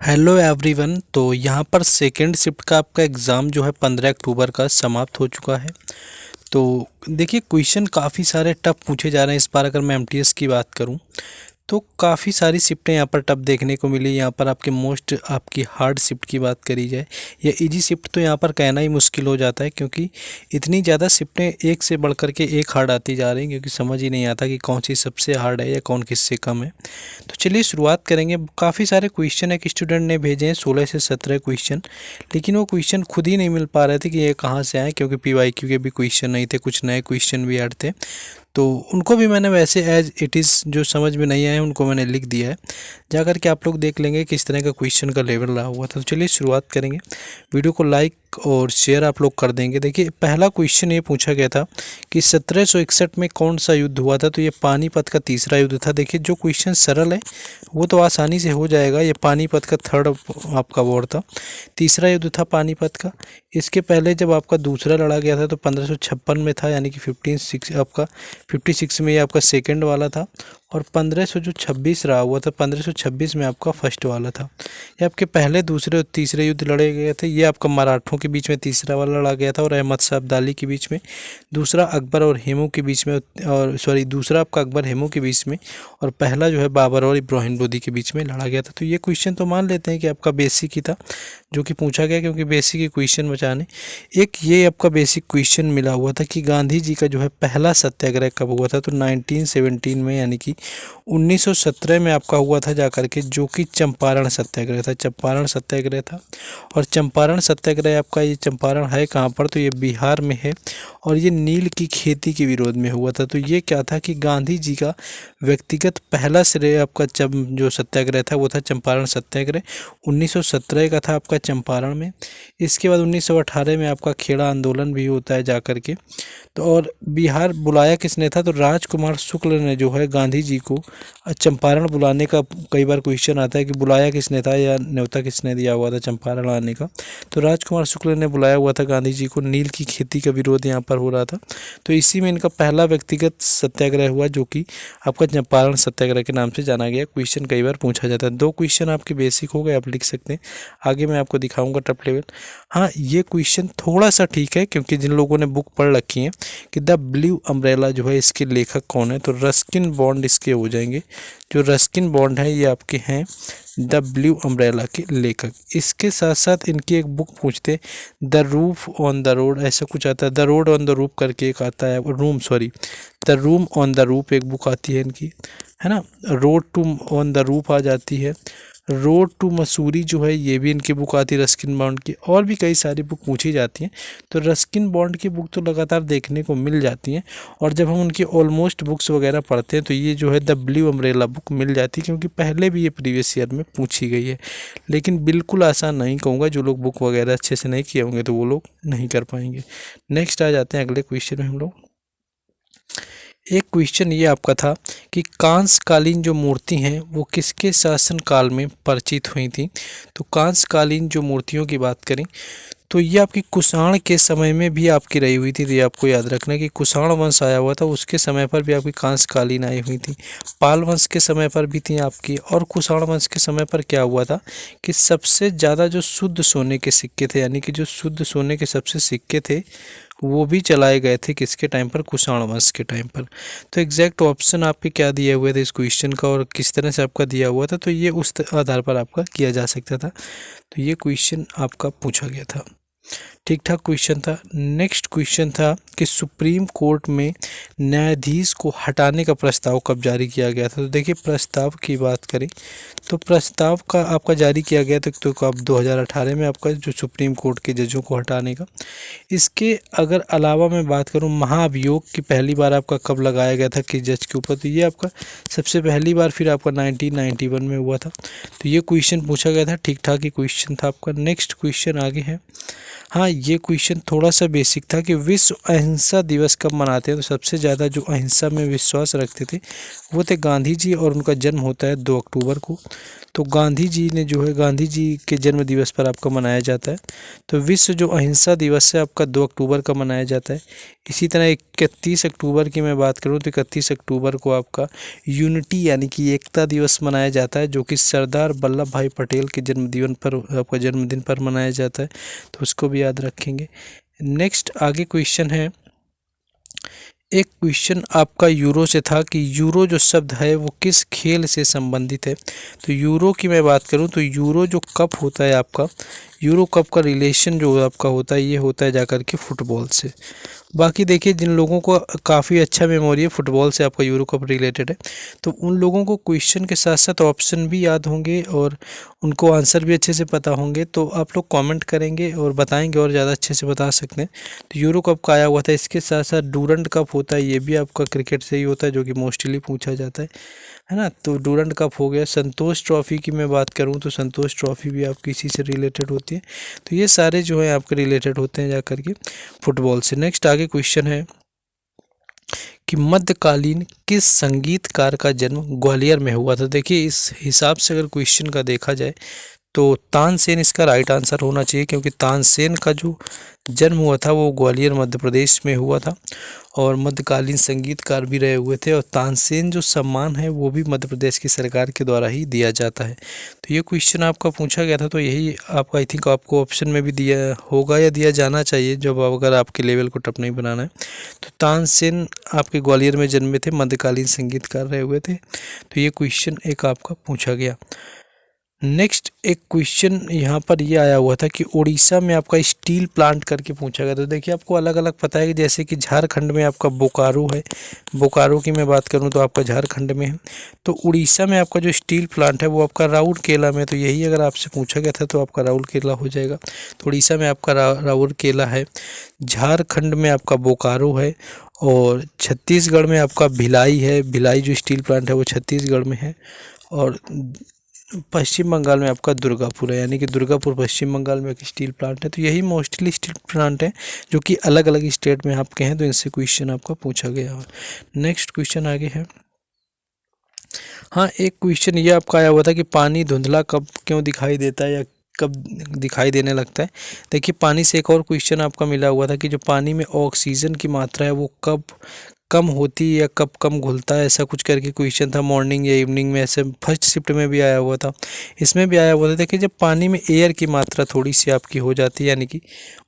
Hello everyone. तो यहाँ पर सेकेंड शिफ्ट का आपका एग्ज़ाम जो है 15 अक्टूबर का समाप्त हो चुका है। तो देखिए क्वेश्चन काफ़ी सारे टफ पूछे जा रहे हैं इस बार। अगर मैं एमटीएस की बात करूँ तो काफ़ी सारी शिफ्टें यहाँ पर टफ देखने को मिली। यहाँ पर आपकी हार्ड शिफ्ट की बात करी जाए या इजी शिफ्ट, तो यहाँ पर कहना ही मुश्किल हो जाता है, क्योंकि इतनी ज़्यादा शिफ्टें एक से बढ़ कर के एक हार्ड आती जा रही हैं, क्योंकि समझ ही नहीं आता कि कौन सी सबसे हार्ड है या कौन किससे कम है। तो चलिए शुरुआत करेंगे। काफ़ी सारे क्वेश्चन एक स्टूडेंट ने भेजे हैं, 16 से 17 क्वेश्चन, लेकिन वो क्वेश्चन खुद ही नहीं मिल पा रहे थे कि ये कहाँ से आए, क्योंकि पीवाईक्यू के भी क्वेश्चन नहीं थे, कुछ नए क्वेश्चन भी ऐड थे। तो उनको भी मैंने वैसे एज इट इज़ जो समझ में नहीं आए उनको मैंने लिख दिया है। जा कर के आप लोग देख लेंगे किस तरह का क्वेश्चन का लेवल रहा हुआ था। तो चलिए शुरुआत करेंगे। वीडियो को लाइक और शेयर आप लोग कर देंगे। देखिए पहला क्वेश्चन ये पूछा गया था कि 1761 में कौन सा युद्ध हुआ था। तो ये पानीपत का तीसरा युद्ध था। देखिए जो क्वेश्चन सरल है वो तो आसानी से हो जाएगा। ये पानीपत का थर्ड आपका वॉर था, तीसरा युद्ध था पानीपत का। इसके पहले जब आपका दूसरा लड़ा गया था तो 1556 में था, यानी कि 56 में ये आपका सेकंड वाला था। और 1526 रहा हुआ था, 1526 में आपका फर्स्ट वाला था। ये आपके पहले दूसरे और तीसरे युद्ध लड़े गए थे। ये आपका मराठों के बीच में तीसरा वाला लड़ा गया था और अहमद शाह अब्दाली के बीच में। दूसरा अकबर और हेमू के बीच में, और सॉरी दूसरा आपका अकबर हेमू के बीच में, और पहला जो है बाबर और इब्राहिम लोदी के बीच में लड़ा गया था। तो ये क्वेश्चन तो मान लेते हैं कि आपका बेसिक ही था जो कि पूछा गया, क्योंकि बेसिक ही क्वेश्चन बचाने। एक ये आपका बेसिक क्वेश्चन मिला हुआ था कि गांधी जी का जो है पहला सत्याग्रह कब हुआ था। तो 1917 में, यानी कि 1917 में आपका हुआ था जाकर के, जो कि चंपारण सत्याग्रह था। चंपारण सत्याग्रह था। और चंपारण सत्याग्रह आपका, ये चंपारण है कहाँ पर, तो ये बिहार में है। और ये नील की खेती के विरोध में हुआ था। तो ये क्या था कि गांधी जी का व्यक्तिगत पहला श्रेय आपका जो सत्याग्रह था वो था चंपारण सत्याग्रह। 1917 का था आपका चंपारण में। इसके बाद 1918 में आपका खेड़ा आंदोलन भी होता है जाकर के। तो और बिहार बुलाया किसने था, तो राजकुमार शुक्ल ने जो है गांधी जी को चंपारण बुलाने का, कई बार क्वेश्चन आता है कि बुलाया किसने था या न्योता किसने दिया हुआ था चंपारण आने का। तो राजकुमार शुक्ल ने बुलाया हुआ था गांधी जी को। नील की खेती का विरोध यहाँ पर हो रहा था। तो इसी में इनका पहला व्यक्तिगत सत्याग्रह हुआ, जो कि आपका चंपारण सत्याग्रह के नाम से जाना गया। क्वेश्चन कई बार पूछा जाता है। 2 क्वेश्चन आपके बेसिक हो गए, आप लिख सकते हैं। आगे मैं आपको दिखाऊंगा टफ लेवल। हाँ, ये क्वेश्चन थोड़ा सा ठीक है, क्योंकि जिन लोगों ने बुक पढ़ रखी है कि द ब्लू अम्ब्रेला जो है, इसके लेखक कौन है, तो रस्किन बॉन्ड इसके हो जाएंगे। जो रस्किन बॉन्ड है ये आपके हैं द ब्लू अम्ब्रेला के लेखक। इसके साथ साथ इनकी एक बुक पूछते, the roof on the road, ऐसा कुछ आता है। The road on the roof करके एक आता है, the room on the roof एक बुक आती है इनकी, है ना। Road to on the roof आ जाती है। रोड टू मसूरी जो है ये भी इनकी बुक आती है रस्किन बॉन्ड की। और भी कई सारी बुक पूछी जाती हैं। तो रस्किन बॉन्ड की बुक तो लगातार देखने को मिल जाती हैं। और जब हम उनकी ऑलमोस्ट बुक्स वगैरह पढ़ते हैं तो ये जो है द ब्लू अम्ब्रेला बुक मिल जाती है, क्योंकि पहले भी ये प्रीवियस ईयर में पूछी गई है। लेकिन बिल्कुल आसान नहीं कहूँगा, जो लोग बुक वगैरह अच्छे से नहीं किए होंगे तो वो लोग नहीं कर पाएंगे। नेक्स्ट आ जाते हैं अगले क्वेश्चन में हम लोग। एक क्वेश्चन ये आपका था कि कांस्यकालीन जो मूर्ति हैं वो किसके शासन काल में परिचित हुई थी। तो कांस्यकालीन जो मूर्तियों की बात करें तो ये आपकी कुषाण के समय में भी आपकी रही हुई थी। तो ये आपको याद रखना कि कुषाण वंश आया हुआ था, उसके समय पर भी आपकी कांस्यकालीन आई हुई थी। पाल वंश के समय पर भी थी आपकी। और कुषाण वंश के समय पर क्या हुआ था कि सबसे ज़्यादा जो शुद्ध सोने के सिक्के थे, यानी कि जो शुद्ध सोने के सबसे सिक्के थे, वो भी चलाए गए थे किसके टाइम पर, कुषाण वंश के टाइम पर। तो एग्जैक्ट ऑप्शन आपके क्या दिए हुए थे इस क्वेश्चन का और किस तरह से आपका दिया हुआ था, तो ये उस आधार पर आपका किया जा सकता था। तो ये क्वेश्चन आपका पूछा गया था। ठीक ठाक क्वेश्चन था। नेक्स्ट क्वेश्चन था कि सुप्रीम कोर्ट में न्यायाधीश को हटाने का प्रस्ताव कब जारी किया गया था। तो देखिए प्रस्ताव की बात करें तो प्रस्ताव का आपका जारी किया गया तो कब, 2018 में आपका जो सुप्रीम कोर्ट के जजों को हटाने का। इसके अगर अलावा मैं बात करूं महाभियोग की पहली बार आपका कब लगाया गया था किस जज के ऊपर, तो ये आपका सबसे पहली बार फिर आपका 1991 में हुआ था। तो ये क्वेश्चन पूछा गया था। ठीक ठाक ही क्वेश्चन था आपका। नेक्स्ट क्वेश्चन आगे है। हाँ, ये क्वेश्चन थोड़ा सा बेसिक था कि विश्व अहिंसा दिवस कब मनाते हैं। तो सबसे ज़्यादा जो अहिंसा में विश्वास रखते थे वो थे गांधी जी, और उनका जन्म होता है 2 अक्टूबर को। तो गांधी जी ने जो है, गांधी जी के जन्म दिवस पर आपका मनाया जाता है। तो विश्व जो अहिंसा दिवस है आपका 2 अक्टूबर का मनाया जाता है। इसी तरह 31 अक्टूबर की मैं बात करूं तो 31 अक्टूबर को आपका यूनिटी यानी कि एकता दिवस मनाया जाता है, जो कि सरदार वल्लभ भाई पटेल के जन्मदिन पर, आपका जन्मदिन पर मनाया जाता है। तो उसको भी याद रखेंगे। नेक्स्ट आगे क्वेश्चन है, एक क्वेश्चन आपका यूरो से था कि यूरो जो शब्द है वो किस खेल से संबंधित है। तो यूरो की मैं बात करूं तो यूरो जो कप होता है आपका, यूरो कप का रिलेशन जो आपका होता है ये होता है जाकर के फुटबॉल से। बाकी देखिए, जिन लोगों को काफ़ी अच्छा मेमोरी है फुटबॉल से, आपका यूरो कप रिलेटेड है, तो उन लोगों को क्वेश्चन के साथ साथ ऑप्शन भी याद होंगे और उनको आंसर भी अच्छे से पता होंगे। तो आप लोग कमेंट करेंगे और बताएंगे और ज़्यादा अच्छे से बता सकते हैं। तो यूरो कप का आया हुआ था। इसके साथ साथ डूरंड कप होता है, ये भी आपका क्रिकेट से ही होता है, जो कि मोस्टली पूछा जाता है ना। तो डूरंड कप हो गया। संतोष ट्रॉफी की मैं बात करूं तो संतोष ट्रॉफी भी आपकी इसी से रिलेटेड होती है। तो ये सारे जो है आपके रिलेटेड होते हैं जाकर के फुटबॉल से। नेक्स्ट आगे क्वेश्चन है कि मध्यकालीन किस संगीतकार का जन्म ग्वालियर में हुआ था। देखिए, इस हिसाब से अगर क्वेश्चन का देखा जाए तो तानसेन इसका राइट आंसर होना चाहिए, क्योंकि तानसेन का जो जन्म हुआ था वो ग्वालियर मध्य प्रदेश में हुआ था, और मध्यकालीन संगीतकार भी रहे हुए थे। और तानसेन जो सम्मान है वो भी मध्य प्रदेश की सरकार के द्वारा ही दिया जाता है। तो ये क्वेश्चन आपका पूछा गया था, तो यही आपका आई थिंक आपको ऑप्शन में भी दिया होगा या दिया जाना चाहिए, जब अगर आपके लेवल को टफ नहीं बनाना है। तो तानसेन आपके ग्वालियर में जन्मे थे, मध्यकालीन संगीतकार रहे हुए थे। तो ये क्वेश्चन एक आपका पूछा गया। नेक्स्ट एक क्वेश्चन यहाँ पर ये आया हुआ था कि उड़ीसा में आपका स्टील प्लांट करके पूछा गया। तो देखिए, आपको अलग अलग पता है कि जैसे कि झारखंड में आपका बोकारो है, बोकारो की मैं बात करूँ तो आपका झारखंड में है। तो उड़ीसा में आपका जो स्टील प्लांट है वो आपका राउरकेला में। तो यही अगर आपसे पूछा गया था तो आपका राउरकेला हो जाएगा। तो उड़ीसा में आपका राउरकेला है, झारखंड में आपका बोकारो है, और छत्तीसगढ़ में आपका भिलाई है। भिलाई जो स्टील प्लांट है वो छत्तीसगढ़ में है, और पश्चिम बंगाल में आपका दुर्गापुर है, यानी कि दुर्गापुर पश्चिम बंगाल में एक स्टील प्लांट है। तो यही मोस्टली स्टील प्लांट है जो कि अलग अलग स्टेट में आपके हैं। तो इनसे क्वेश्चन आपका पूछा गया है। नेक्स्ट क्वेश्चन आगे है। हाँ, एक क्वेश्चन ये आपका आया हुआ था कि पानी धुंधला कब क्यों दिखाई देता है या कब दिखाई देने लगता है। देखिए, पानी से एक और क्वेश्चन आपका मिला हुआ था कि जो पानी में ऑक्सीजन की मात्रा है वो कब कम होती है या कब कम घुलता है, ऐसा कुछ करके क्वेश्चन था। मॉर्निंग या इवनिंग में, ऐसे फर्स्ट शिफ्ट में भी आया हुआ था, इसमें भी आया हुआ था। देखिए, जब पानी में एयर की मात्रा थोड़ी सी आपकी हो जाती है, यानी कि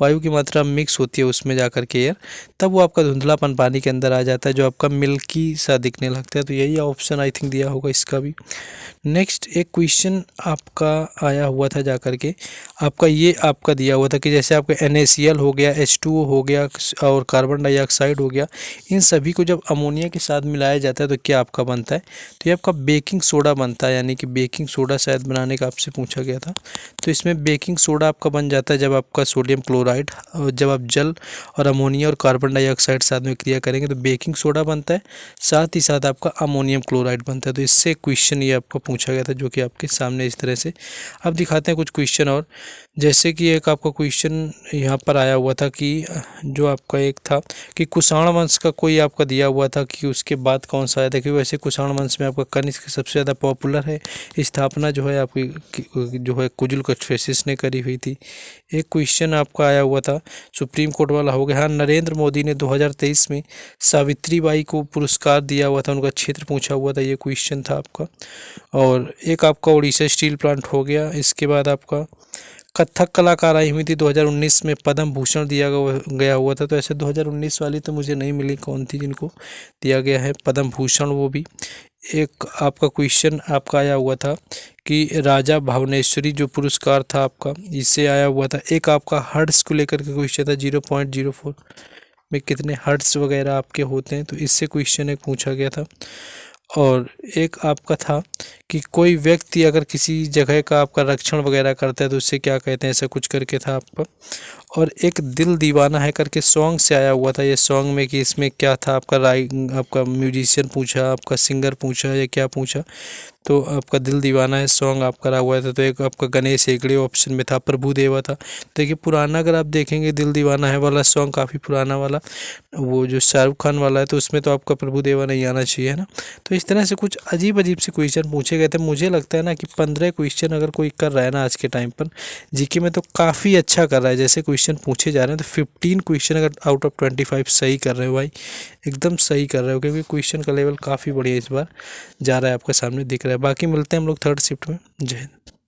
वायु की मात्रा मिक्स होती है उसमें जाकर के एयर, तब वो आपका धुंधलापन पानी के अंदर आ जाता है, जो आपका मिल्की सा दिखने लगता है। तो यही ऑप्शन आई थिंक दिया होगा इसका भी। नेक्स्ट एक क्वेश्चन आपका आया हुआ था जाकर के, आपका ये आपका दिया हुआ था कि जैसे आपका NaCl हो गया, H2O हो गया और कार्बन डाइऑक्साइड हो गया, इन सभी को जब अमोनिया के साथ मिलाया जाता है तो क्या आपका बनता है। तो ये आपका बेकिंग सोडा बनता है, यानी कि बेकिंग सोडा शायद बनाने का आपसे पूछा गया था। तो इसमें बेकिंग सोडा आपका बन जाता है जब आपका सोडियम क्लोराइड, जब आप जल और अमोनिया और कार्बन डाइऑक्साइड साथ में क्रिया करेंगे तो बेकिंग सोडा बनता है, साथ ही साथ आपका अमोनियम क्लोराइड बनता है। तो इससे क्वेश्चन ये आपका पूछा गया था, जो कि आपके सामने इस तरह से। अब दिखाते हैं कुछ क्वेश्चन और, जैसे कि एक आपका क्वेश्चन यहाँ पर आया हुआ था कि जो आपका एक था कि कुषाण वंश का कोई आपका दिया हुआ था कि उसके बाद कौन सा आया। देखिए, वैसे कुषाण वंश में आपका कनिष्क सबसे ज़्यादा पॉपुलर है। स्थापना जो है आपकी जो है कुजुल कथफेसिस ने करी हुई थी। एक क्वेश्चन आपका आया हुआ था सुप्रीम कोर्ट वाला हो गया। हाँ, नरेंद्र मोदी ने 2023 में सावित्रीबाई को पुरस्कार दिया हुआ था, उनका क्षेत्र पूछा हुआ था, ये क्वेश्चन था आपका। और एक आपका उड़ीसा स्टील प्लांट हो गया। इसके बाद आपका कथक कलाकार आई हुई थी 2019 में, पद्म भूषण दिया गया हुआ था। तो ऐसे 2019 वाली तो मुझे नहीं मिली कौन थी जिनको दिया गया है पद्म भूषण, वो भी। एक आपका क्वेश्चन आपका आया हुआ था कि राजा भावनेश्वरी जो पुरस्कार था आपका, इससे आया हुआ था। एक आपका हर्ट्स को लेकर के क्वेश्चन था, 0.04 में कितने हर्ट्स वगैरह आपके होते हैं, तो इससे क्वेश्चन एक पूछा गया था। और एक आपका था कि कोई व्यक्ति अगर किसी जगह का आपका रक्षण वगैरह करता है तो उससे क्या कहते हैं, ऐसा कुछ करके था आपका। और एक दिल दीवाना है करके सॉन्ग से आया हुआ था, ये सॉन्ग में कि इसमें क्या था आपका आपका म्यूजिशियन पूछा, आपका सिंगर पूछा या क्या पूछा। तो आपका दिल दीवाना है सॉन्ग आप करा हुआ था। तो एक आपका गणेश हेगड़े ऑप्शन में था, प्रभु देवा था। देखिए पुराना अगर आप देखेंगे दिल दीवाना है वाला सॉन्ग काफ़ी पुराना वाला, वो जो शाहरुख खान वाला है, तो उसमें तो आपका प्रभु देवा नहीं आना चाहिए, है ना। तो इस तरह से कुछ अजीब अजीब से क्वेश्चन पूछे गए थे। मुझे लगता है ना कि 15 क्वेश्चन अगर कोई कर रहा है ना आज के टाइम पर जीके में, तो काफ़ी अच्छा कर रहा है। जैसे क्वेश्चन पूछे जा रहे हैं तो 15 क्वेश्चन अगर आउट ऑफ 25 सही कर रहे हो भाई, एकदम सही कर रहे हो, क्योंकि क्वेश्चन का लेवल काफ़ी बढ़िया इस बार जा रहा है, आपके सामने दिख रहा है। बाकी मिलते हैं हम लोग थर्ड शिफ्ट में। जय हिंद।